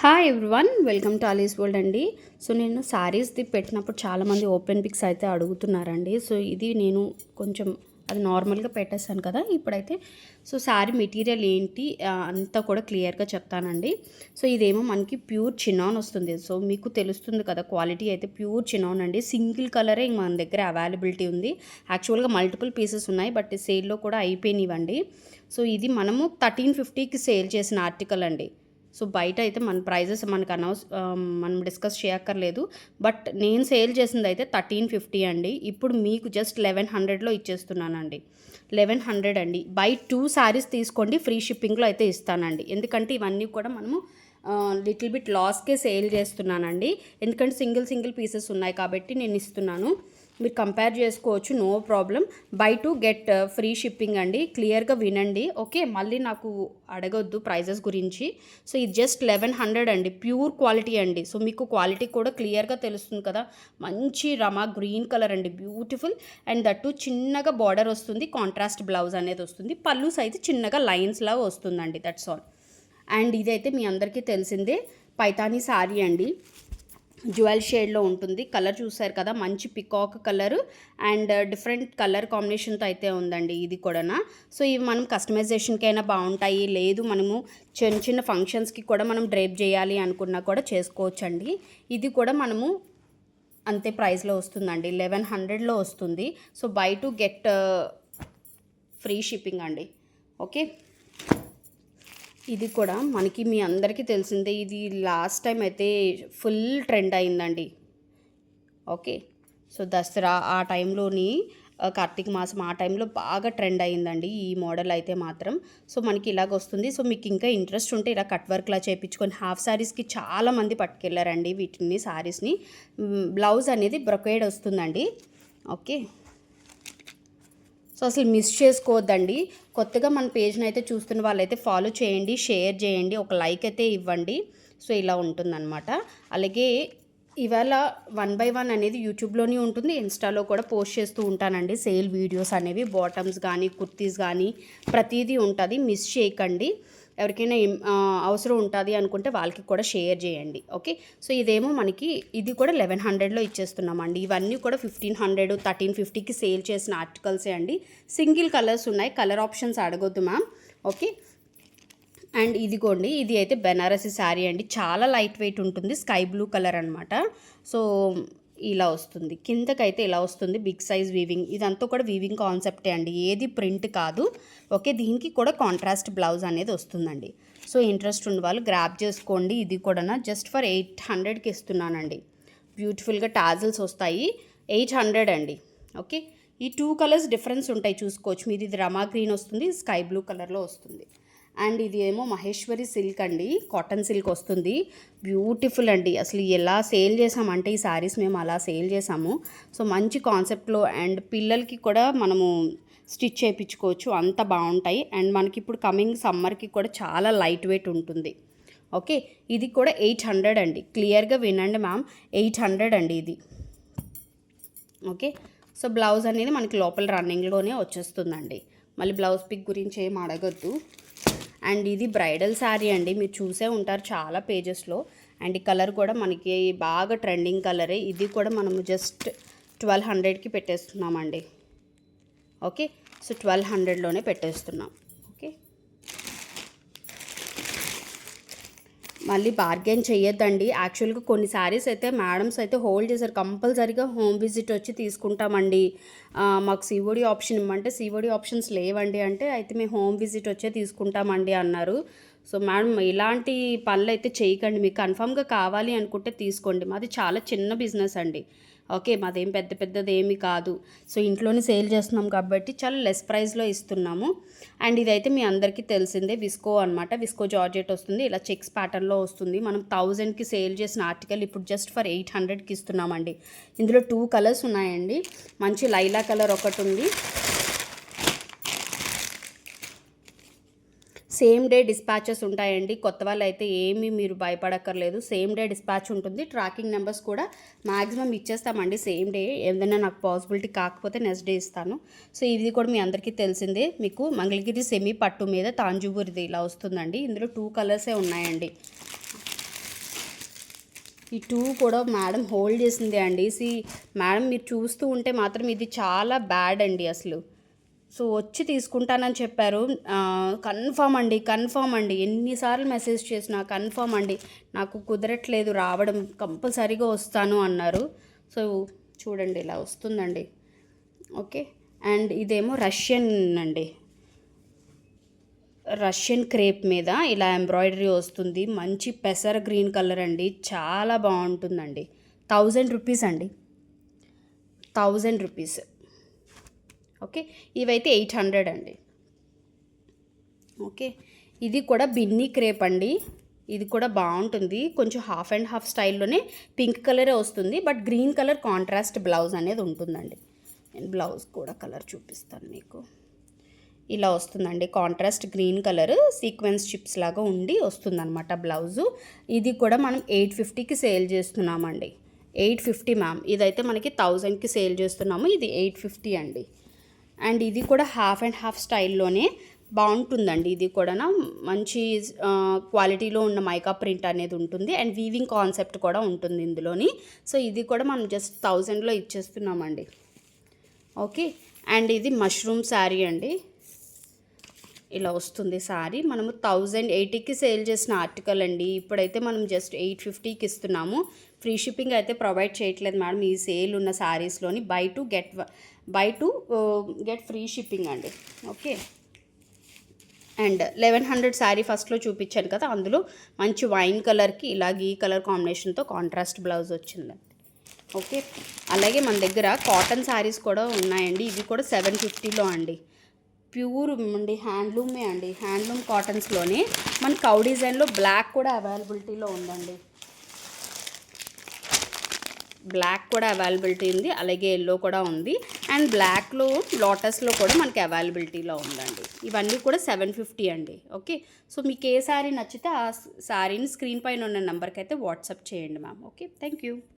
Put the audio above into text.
Hi everyone, welcome to Alice's world అండి. So నేను శారీస్ది పెట్టినప్పుడు చాలామంది ఓపెన్ పిక్స్ అయితే అడుగుతున్నారండి. సో ఇది నేను కొంచెం అది నార్మల్గా పెట్టేస్తాను కదా. ఇప్పుడైతే సో శారీ మెటీరియల్ ఏంటి అంతా కూడా క్లియర్గా చెప్తానండి. సో ఇదేమో మనకి ప్యూర్ చినాన్ వస్తుంది. సో మీకు తెలుస్తుంది కదా, క్వాలిటీ అయితే ప్యూర్ చినాన్ అండి. సింగిల్ కలరే మన దగ్గర అవైలబిలిటీ ఉంది. యాక్చువల్గా మల్టిపుల్ పీసెస్ ఉన్నాయి, బట్ సేల్లో కూడా అయిపోయినాయండి. సో ఇది మనము 1350కి సేల్ చేసిన ఆర్టికల్ అండి. సో బయట అయితే మన ప్రైజెస్ మనకు మనం డిస్కస్ చేయక్కర్లేదు. బట్ నేను సేల్ చేసింది అయితే 1350 అండి. ఇప్పుడు మీకు జస్ట్ 1100లో ఇచ్చేస్తున్నానండి. 1100 అండి. బై 2 శారీస్ తీసుకోండి, ఫ్రీ షిప్పింగ్లో అయితే ఇస్తానండి. ఎందుకంటే ఇవన్నీ కూడా మనము లిటిల్ బిట్ లాస్కే సేల్ చేస్తున్నానండి. ఎందుకంటే సింగిల్ పీసెస్ ఉన్నాయి కాబట్టి నేను ఇస్తున్నాను. మీరు కంపేర్ చేసుకోవచ్చు, no problem. Buy 2 get free shipping అండి. క్లియర్గా వినండి, ఓకే? మళ్ళీ నాకు అడగొద్దు ప్రైజెస్ గురించి. సో ఇది జస్ట్ 1100 అండి. ప్యూర్ క్వాలిటీ అండి. సో మీకు క్వాలిటీ కూడా క్లియర్గా తెలుస్తుంది కదా. మంచి రమా గ్రీన్ కలర్ అండి, బ్యూటిఫుల్. అండ్ దట్టు చిన్నగా బార్డర్ వస్తుంది, కాంట్రాస్ట్ బ్లౌజ్ అనేది వస్తుంది. పళ్ళు సైజు చిన్నగా లైన్స్ లాగా వస్తుందండి, దట్స్ ఆల్. అండ్ ఇదైతే మీ అందరికీ తెలిసిందే, పైతానీ శారీ అండి. జ్యువెల్ షేడ్లో ఉంటుంది. కలర్ చూసారు కదా, మంచి peacock colour and different colour కాంబినేషన్తో అయితే ఉందండి ఇది కూడా. సో ఇవి మనం కస్టమైజేషన్కి అయినా బాగుంటాయి, లేదు మనము చిన్న ఫంక్షన్స్కి కూడా మనం డ్రైప్ చేయాలి అనుకున్నా కూడా చేసుకోవచ్చండి. ఇది కూడా మనము అంతే ప్రైస్లో వస్తుందండి, 1100లో వస్తుంది. So by 2 get free shipping అండి, ఓకే? ఇది కూడా మనకి మీ అందరికీ తెలిసిందే, ఇది లాస్ట్ టైం అయితే ఫుల్ ట్రెండ్ అయిందండి, ఓకే? సో దసరా ఆ టైంలోని కార్తీక మాసం ఆ టైంలో బాగా ట్రెండ్ అయిందండి ఈ మోడల్ అయితే మాత్రం. సో మనకి ఇలాగ వస్తుంది. సో మీకు ఇంకా ఇంట్రెస్ట్ ఉంటే ఇలా కట్ వర్క్లా చేయించుకొని హాఫ్ శారీస్కి చాలామంది పట్టుకెళ్ళారండి వీటిని, శారీస్ని. బ్లౌజ్ అనేది బ్రొకేడ్ వస్తుందండి, ఓకే? సో అసలు మిస్ చేసుకోవద్దండి. కొత్తగా మన పేజ్ని అయితే చూస్తున్న వాళ్ళైతే ఫాలో చేయండి, షేర్ చేయండి, ఒక లైక్ అయితే ఇవ్వండి. సో ఇలా ఉంటుందన్నమాట. అలాగే ఇవాళ 1 by 1 అనేది యూట్యూబ్లోనే ఉంటుంది, ఇన్స్టాలో కూడా పోస్ట్ చేస్తూ ఉంటానండి. సేల్ వీడియోస్ అనేవి బాటమ్స్ కానీ కుర్తీస్ కానీ ప్రతిదీ ఉంటుంది, మిస్ చేయకండి. ఎవరికైనా అవసరం ఉంటుంది అనుకుంటే వాళ్ళకి కూడా షేర్ చేయండి, ఓకే? సో ఇదేమో మనకి ఇది కూడా 1100లో ఇచ్చేస్తున్నామండి. ఇవన్నీ కూడా 1500 1350కి సేల్ చేసిన ఆర్టికల్సే అండి. సింగిల్ కలర్స్ ఉన్నాయి, కలర్ ఆప్షన్స్ అడగొద్దు మ్యామ్, ఓకే? అండ్ ఇదిగోండి, ఇది అయితే బెనారసీ శారీ అండి. చాలా లైట్ వెయిట్ ఉంటుంది, స్కై బ్లూ కలర్ అనమాట. సో ఇలా వస్తుంది, కిందకైతే ఇలా వస్తుంది, బిగ్ సైజ్ వీవింగ్. ఇదంతా కూడా వీవింగ్ కాన్సెప్టే అండి, ఏది ప్రింట్ కాదు, ఓకే? దీనికి కూడా కాంట్రాస్ట్ బ్లౌజ్ అనేది వస్తుందండి. సో ఇంట్రెస్ట్ ఉన్న వాళ్ళు గ్రాప్ చేసుకోండి. ఇది కూడా జస్ట్ ఫర్ 800కి ఇస్తున్నానండి. బ్యూటిఫుల్గా టాజిల్స్ వస్తాయి, 800 అండి, ఓకే? ఈ 2 కలర్స్ డిఫరెన్స్ ఉంటాయి, చూసుకోవచ్చు మీరు. ఇది రమా గ్రీన్ వస్తుంది, స్కై బ్లూ కలర్లో వస్తుంది. అండ్ ఇది ఏమో మహేశ్వరి సిల్క్ అండి, కాటన్ సిల్క్ వస్తుంది, బ్యూటిఫుల్ అండి. అసలు ఎలా సేల్ చేసామంటే ఈ శారీస్ మేము అలా సేల్ చేసాము. సో మంచి కాన్సెప్ట్లో అండ్ పిల్లలకి కూడా మనము స్టిచ్ చేయించుకోవచ్చు, అంత బాగుంటాయి. అండ్ మనకి ఇప్పుడు కమింగ్ సమ్మర్కి కూడా చాలా లైట్ వెయిట్ ఉంటుంది, ఓకే? ఇది కూడా 800 అండి. క్లియర్గా వినండి మ్యామ్, 800 అండి ఇది, ఓకే? సో బ్లౌజ్ అనేది మనకి లోపల రన్నింగ్లోనే వచ్చేస్తుందండి. మళ్ళీ బ్లౌజ్ పిక్ గురించి ఏం అడగద్దు. అండ్ ఇది బ్రైడల్ శారీ అండి, మీరు చూసే ఉంటారు చాలా పేజెస్లో. అండ్ ఈ కలర్ కూడా మనకి బాగా ట్రెండింగ్ కలరే. ఇది కూడా మనము జస్ట్ 1200కి పెట్టేస్తున్నామండి, ఓకే? సో 1200లోనే పెట్టేస్తున్నాం, ఓకే? మళ్ళీ బార్గెన్ చేయొద్దండి. యాక్చువల్గా కొన్ని శారీస్ అయితే మేడమ్స్ అయితే హోల్డ్ చేశారు, కంపల్సరీగా హోమ్ విజిట్ వచ్చి తీసుకుంటామండి, మాకు సిఓడి ఆప్షన్ ఇవ్వమంటే సిఓడి ఆప్షన్స్ లేవండి అంటే, అయితే మేము హోమ్ విజిట్ వచ్చే తీసుకుంటామండి అన్నారు. సో మేడం ఇలాంటి పనులు అయితే చేయకండి, మీకు కన్ఫామ్గా కావాలి అనుకుంటే తీసుకోండి. మాది చాలా చిన్న బిజినెస్ అండి, ఓకే? మాదేం పెద్దది ఏమీ కాదు. సో ఇంట్లోనే సేల్ చేస్తున్నాం కాబట్టి చాలా లెస్ ప్రైస్లో ఇస్తున్నాము. అండ్ ఇదైతే మీ అందరికీ తెలిసిందే, విస్కో అనమాట. విస్కో జార్జెట్ వస్తుంది, ఇలా చెక్స్ ప్యాటర్న్లో వస్తుంది. మనం 1000కి సేల్ చేసిన ఆర్టికల్ ఇప్పుడు జస్ట్ ఫర్ 800కి ఇస్తున్నామండి. ఇందులో 2 కలర్స్ ఉన్నాయండి, మంచి లైలా కలర్ ఒకటి ఉంది. సేమ్ డే డిస్పాచెస్ ఉంటాయండి. కొత్త వాళ్ళు అయితే ఏమీ మీరు భయపడక్కర్లేదు, సేమ్ డే డిస్పాచ్ ఉంటుంది. ట్రాకింగ్ నెంబర్స్ కూడా మ్యాక్సిమం ఇచ్చేస్తామండి సేమ్ డే. ఏదైనా నాకు పాసిబిలిటీ కాకపోతే నెక్స్ట్ డే ఇస్తాను. సో ఇది కూడా మీ అందరికీ తెలిసిందే. మీకు మంగళగిరి సెమీ పట్టు మీద తాంజూబూరిది ఇలా వస్తుందండి. ఇందులో 2 కలర్సే ఉన్నాయండి. ఈ 2 కూడా మేడం హోల్డ్ చేసింది అండి. మేడం మీరు చూస్తూ ఉంటే మాత్రం ఇది చాలా బ్యాడ్ అండి అసలు. సో వచ్చి తీసుకుంటానని చెప్పారు. కన్ఫర్మ్ అండి. ఎన్నిసార్లు మెసేజ్ చేసినా కన్ఫర్మ్ అండి, నాకు కుదరట్లేదు రావడం, కంపల్సరీగా వస్తాను అన్నారు. సో చూడండి ఇలా వస్తుందండి. ఓకే, అండ్ ఇదేమో రష్యన్ క్రేప్ మీద ఇలా ఎంబ్రాయిడరీ వస్తుంది. మంచి పెసర గ్రీన్ కలర్ అండి, చాలా బాగుంటుందండి. 1000 రూపీస్ అండి, 1000 రూపీస్. ఓకే, ఇవైతే 800 అండి. ఓకే, ఇది కూడా బిన్నీ క్రేప్ అండి, ఇది కూడా బాగుంటుంది. కొంచెం హాఫ్ అండ్ హాఫ్ స్టైల్లోనే పింక్ కలరే వస్తుంది, but green colour contrast blouse అనేది ఉంటుందండి. నేను బ్లౌజ్ కూడా కలర్ చూపిస్తాను మీకు. ఇలా వస్తుందండి, contrast green colour sequence chips లాగా ఉండి వస్తుందన్నమాట బ్లౌజు. ఇది కూడా మనం 850కి సేల్ చేస్తున్నామండి. 850 మ్యామ్, ఇదైతే మనకి 1000కి సేల్ చేస్తున్నాము, ఇది 850 అండి. అండ్ ఇది కూడా హాఫ్ అండ్ హాఫ్ స్టైల్లోనే బాగుంటుందండి. ఇది కూడా మంచి క్వాలిటీలో ఉన్న మైకా ప్రింట్ అనేది ఉంటుంది, అండ్ వీవింగ్ కాన్సెప్ట్ కూడా ఉంటుంది ఇందులోని. సో ఇది కూడా మనం జస్ట్ 1000లో ఇచ్చేస్తున్నామండి. ఓకే, అండ్ ఇది మష్రూమ్ శారీ అండి, ఇలా వస్తుంది శారీ. మనము 1080కి సేల్ చేసిన ఆర్టికల్ అండి, ఇప్పుడైతే మనం జస్ట్ 850కి ఇస్తున్నాము. ఫ్రీ షిప్పింగ్ అయితే ప్రొవైడ్ చేయట్లేదు మేడం ఈ సేల్ ఉన్న శారీస్లోని. Buy two get free shipping అండి. ఓకే, అండ్ 1100 శారీ ఫస్ట్లో చూపించాను కదా, అందులో మంచి వైన్ కలర్కి ఇలా ఈ కలర్ కాంబినేషన్తో కాంట్రాస్ట్ బ్లౌజ్ వచ్చిందండి. ఓకే, అలాగే మన దగ్గర కాటన్ శారీస్ కూడా ఉన్నాయండి, ఇవి కూడా 750లో అండి. ప్యూర్ అండి, హ్యాండ్లూమే అండి, హ్యాండ్లూమ్ కాటన్స్లోనే మన కౌ డిజైన్లో బ్లాక్ కూడా అవైలబిలిటీలో ఉందండి. బ్లాక్ కూడా అవైలబిలిటీ ఉంది, అలాగే ఎల్లో కూడా ఉంది, అండ్ బ్లాక్లో లోటస్లో కూడా మనకి అవైలబిలిటీలో ఉందండి. ఇవన్నీ కూడా 750 అండి. ఓకే, సో మీకు ఏ శారీ నచ్చితే ఆ శారీని స్క్రీన్ పైన ఉన్న నెంబర్కి అయితే వాట్సాప్ చేయండి మ్యామ్. Okay, thank you.